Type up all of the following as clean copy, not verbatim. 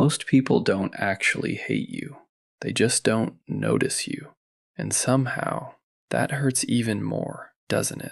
Most people don't actually hate you. They just don't notice you. And somehow, that hurts even more, doesn't it?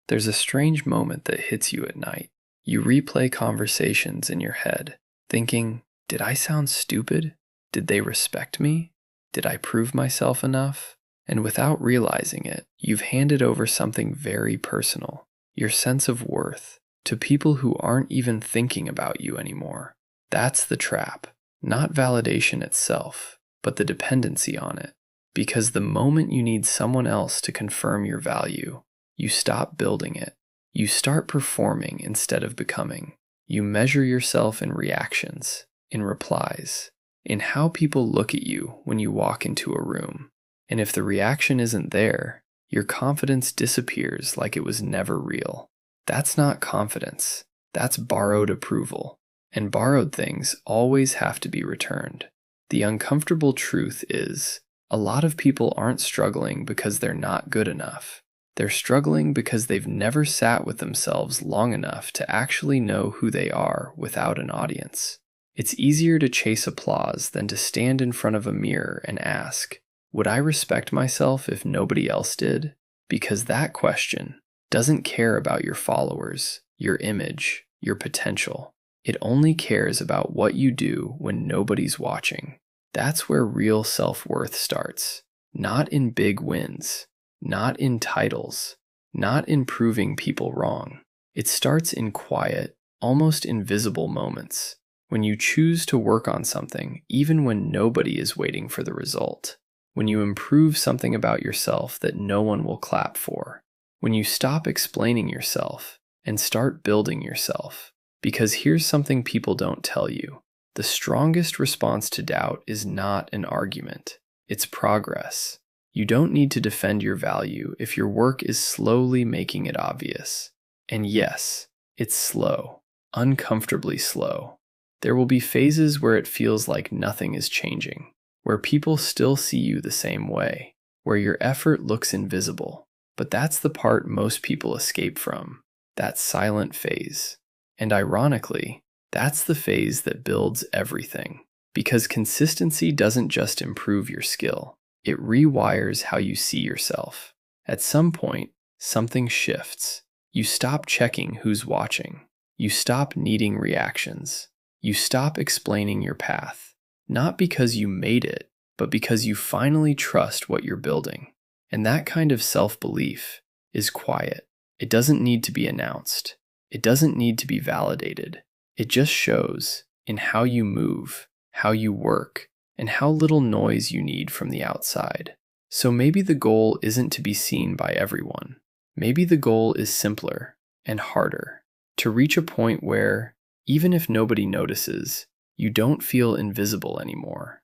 There's a strange moment that hits you at night. You replay conversations in your head, thinking, did I sound stupid? Did they respect me? Did I prove myself enough? And without realizing it, you've handed over something very personal, your sense of worth, to people who aren't even thinking about you anymore. That's the trap. Not validation itself, but the dependency on it. Because the moment you need someone else to confirm your value, you stop building it. You start performing instead of becoming. You measure yourself in reactions, in replies, in how people look at you when you walk into a room. And if the reaction isn't there, your confidence disappears like it was never real. That's not confidence. That's borrowed approval. And borrowed things always have to be returned. The uncomfortable truth is, a lot of people aren't struggling because they're not good enough. They're struggling because they've never sat with themselves long enough to actually know who they are without an audience. It's easier to chase applause than to stand in front of a mirror and ask, would I respect myself if nobody else did? Because that question doesn't care about your followers, your image, your potential. It only cares about what you do when nobody's watching. That's where real self-worth starts. Not in big wins, not in titles, not in proving people wrong. It starts in quiet, almost invisible moments, when you choose to work on something even when nobody is waiting for the result. When you improve something about yourself that no one will clap for. When you stop explaining yourself and start building yourself. Because here's something people don't tell you. The strongest response to doubt is not an argument. It's progress. You don't need to defend your value if your work is slowly making it obvious. And yes, it's slow, uncomfortably slow. There will be phases where it feels like nothing is changing, where people still see you the same way, where your effort looks invisible. But that's the part most people escape from, that silent phase. And ironically, that's the phase that builds everything. Because consistency doesn't just improve your skill, it rewires how you see yourself. At some point, something shifts. You stop checking who's watching. You stop needing reactions. You stop explaining your path. Not because you made it, but because you finally trust what you're building. And that kind of self-belief is quiet. It doesn't need to be announced. It doesn't need to be validated. It just shows in how you move, how you work, and how little noise you need from the outside. So maybe the goal isn't to be seen by everyone. Maybe the goal is simpler and harder. To reach a point where, even if nobody notices, you don't feel invisible anymore.